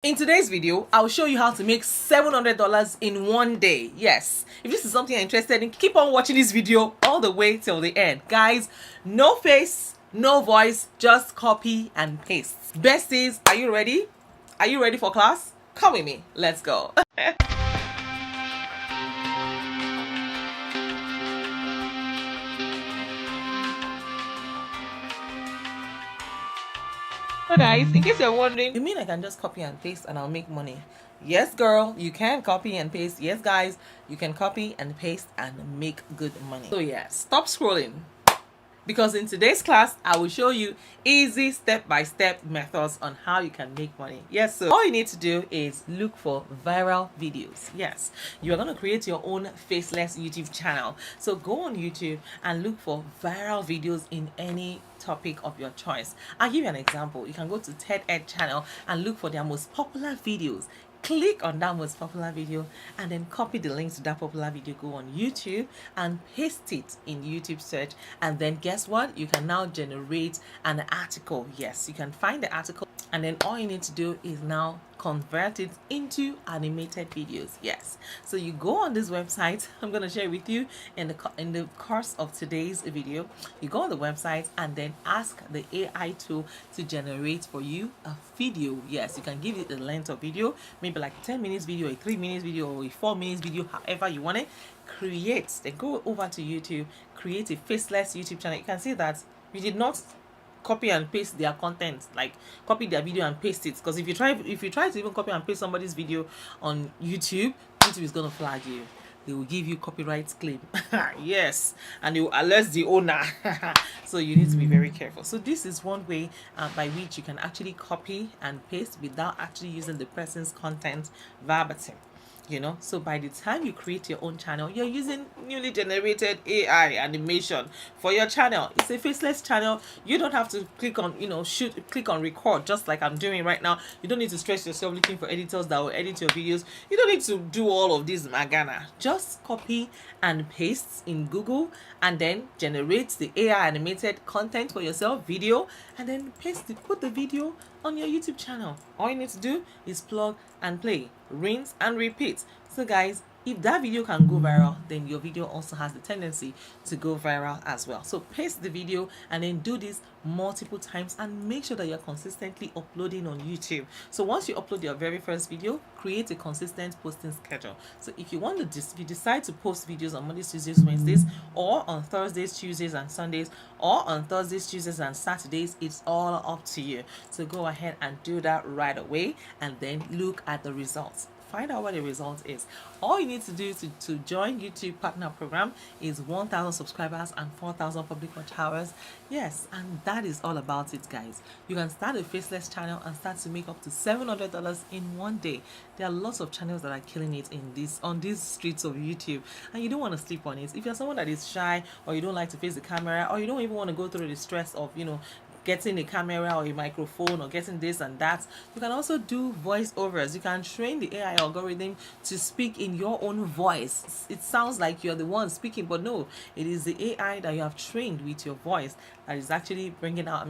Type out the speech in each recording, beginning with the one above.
In today's video, I'll show you how to make $700 in one day. Yes, if this is something you're interested in, keep on watching this video all the way till the end. Guys, no face, no voice, just copy and paste. Besties, are you ready? Are you ready for class? Come with me. Let's go. So guys, in case you're wondering, you mean I can just copy and paste and I'll make money? Yes, girl, you can copy and paste. Yes, guys, you can copy and paste and make good money. So yeah, stop scrolling, because in today's class I will show you easy step-by-step methods on how you can make money. Yes, so all you need to do is look for viral videos. Yes, you are going to create your own faceless YouTube channel. So go on YouTube and look for viral videos in any topic of your choice. I'll give you an example. You can go to TED channel and look for their most popular videos. Click on that most popular video and then copy the links to that popular video. Go on YouTube and paste it in YouTube search, and then guess what? You can now generate an article. Yes, you can find the article, and then all you need to do is now convert it into animated videos. Yes, so you go on this website. I'm going to share with you in the course of today's video. You go on the website and then ask the AI tool to generate for you a video. Yes, you can give it the length of video, maybe like 10 minutes video, a 3 minutes video, or a 4 minutes video, however you want it. Create, then go over to YouTube, create a faceless YouTube channel. You can see that we did not copy and paste their content, like copy their video and paste it, because if you try to even copy and paste somebody's video on YouTube is going to flag you. They will give you copyright claim. Yes, and they will alert the owner. So you need to be very careful. So this is one way by which you can actually copy and paste without actually using the person's content verbatim. So by the time you create your own channel, you're using newly generated AI animation for your channel. It's a faceless channel. You don't have to click on click on record, just like I'm doing right now. You don't need to stress yourself looking for editors that will edit your videos. You don't need to do all of this magana. Just copy and paste in Google, and then generate the AI animated content for yourself, video, and then put the video on your YouTube channel. All you need to do is plug and play, rinse and repeat. So guys, if that video can go viral, then your video also has the tendency to go viral as well. So paste the video and then do this multiple times, and make sure that you're consistently uploading on YouTube. So once you upload your very first video, create a consistent posting schedule. So if you decide to post videos on Mondays, Tuesdays, Wednesdays, or on Thursdays, Tuesdays and Sundays, or on Thursdays, Tuesdays and Saturdays, it's all up to you. So go ahead and do that right away, and then look at the results. Find out what the result is. All you need to do to join YouTube Partner Program is 1,000 subscribers and 4,000 public watch hours. Yes, and that is all about it, guys. You can start a faceless channel and start to make up to $700 in one day. There are lots of channels that are killing it on these streets of YouTube, and you don't want to sleep on it. If you're someone that is shy, or you don't like to face the camera, or you don't even want to go through the stress of getting a camera or a microphone or getting this and that, you can also do voiceovers. You can train the AI algorithm to speak in your own voice. It sounds like you're the one speaking, but no, it is the AI that you have trained with your voice that is actually bringing out,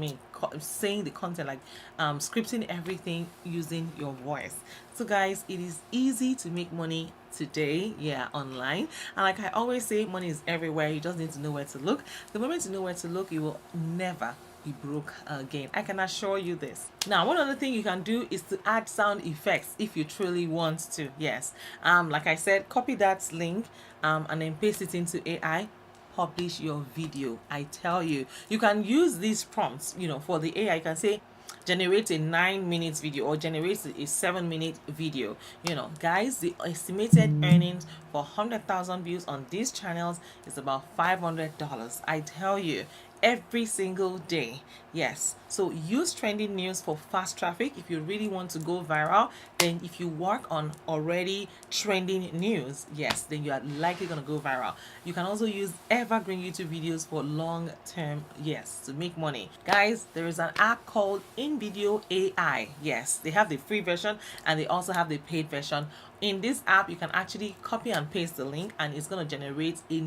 saying the content, like scripting everything using your voice. So guys, it is easy to make money today, online. And like I always say, money is everywhere. You just need to know where to look. The moment you know where to look, you will never be broke again. I can assure you this. Now, one other thing you can do is to add sound effects if you truly want to. Yes, like I said, copy that link and then paste it into AI. Publish your video. I tell you, you can use these prompts for the AI. You can say generate a 9-minute video or generate a 7-minute video. Guys, the estimated earnings for 100,000 views on these channels is about $500. I tell you, every single day. Yes, so use trending news for fast traffic if you really want to go viral. Then if you work on already trending news, yes, then you are likely going to go viral. You can also use evergreen YouTube videos for long term, yes, to make money. Guys, there is an app called InVideo AI. Yes, they have the free version and they also have the paid version. In this app, you can actually copy and paste the link, and it's going to generate a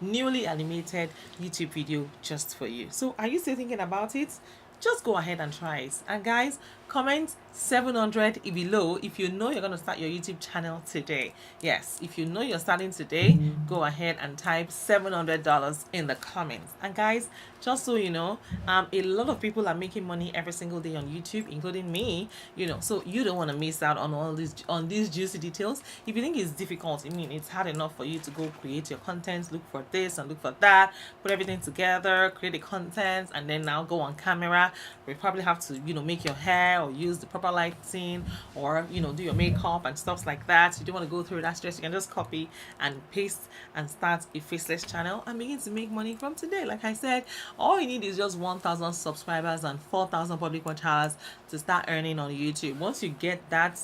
newly animated YouTube video just for you. So are you still thinking about it? Just go ahead and try it. And guys, comment 700 below if you know you're going to start your YouTube channel today. Yes, if you know you're starting today, go ahead and type $700 in the comments. And guys, just so you know, a lot of people are making money every single day on YouTube, including me, so you don't want to miss out on all these juicy details. If you think it's difficult, I mean, it's hard enough for you to go create your content, look for this and look for that, put everything together, create the content, and then now go on camera. We probably have to, make your hair or use the proper lighting, or do your makeup and stuff like that. You don't want to go through that stress. You can just copy and paste and start a faceless channel and begin to make money from today. Like I said, all you need is just 1,000 subscribers and 4,000 public watch hours to start earning on YouTube. Once you get that,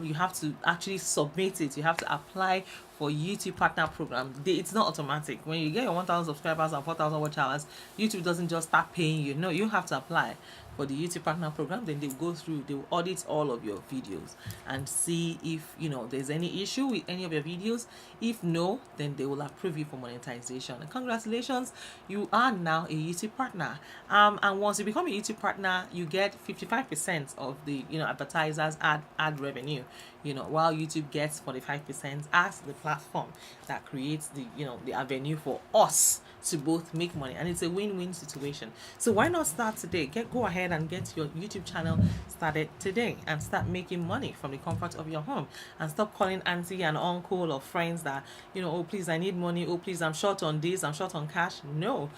you have to actually submit it. You have to apply for YouTube partner program. It's not automatic. When you get your 1,000 subscribers and 4,000 watch hours, YouTube doesn't just start paying you. No, you have to apply for the YouTube partner program. Then they'll go through, they'll audit all of your videos and see if there's any issue with any of your videos. If no, then they will approve you for monetization. And congratulations, you are now a YouTube partner. And once you become a YouTube partner, you get 55% of the advertisers ad revenue, while YouTube gets 45% as the platform that creates the avenue for us to both make money. And it's a win-win situation. So why not start today? Go ahead and get your YouTube channel started today and start making money from the comfort of your home, and stop calling auntie and uncle or friends that oh please I need money, oh please I'm short on this, I'm short on cash. No,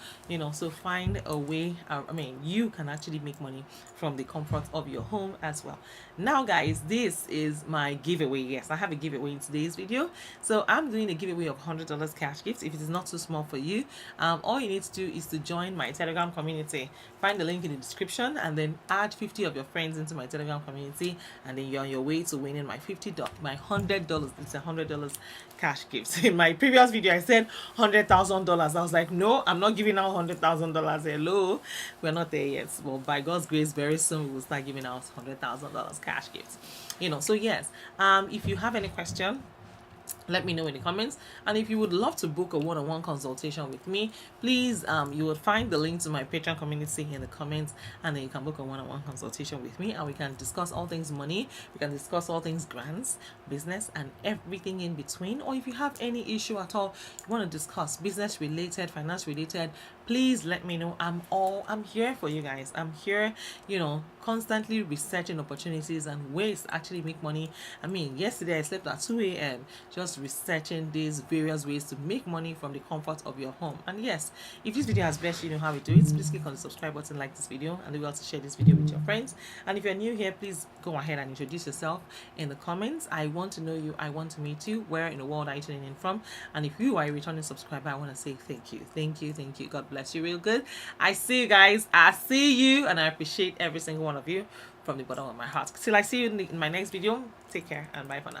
so find a way. You can actually make money from the comfort of your home as well. Now guys, this is my giveaway. Yes, I have a giveaway in today's video. So I'm doing a giveaway of $100 cash gifts. If it is not too small for you, all you need to do is to join my Telegram community. Find the link in the description and then add 50 of your friends into my Telegram community, and then you're on your way to winning my $100. It's $100 cash gifts. In my previous video I said $100,000. I was like, no, I'm not giving out $100,000. Hello, we're not there yet. Well, by God's grace, very soon we will start giving out $100,000 cash gifts. So yes, if you have any question, let me know in the comments. And if you would love to book a one-on-one consultation with me, please you will find the link to my Patreon community in the comments, and then you can book a one-on-one consultation with me, and we can discuss all things money, we can discuss all things grants, business, and everything in between. Or if you have any issue at all you want to discuss, business related, finance related, please let me know. I'm here for you guys. I'm here constantly researching opportunities and ways to actually make money. Yesterday I slept at 2 a.m. just researching these various ways to make money from the comfort of your home. And yes, if this video has blessed you, know how we do it, please click on the subscribe button, like this video, and do well to share this video with your friends. And if you're new here, please go ahead and introduce yourself in the comments. I want to know you, I want to meet you. Where in the world are you tuning in from? And if you are a returning subscriber, I want to say thank you. God bless you real good. I see you guys, I see you, and I appreciate every single one of you from the bottom of my heart. Till I see you in my next video, take care and bye for now.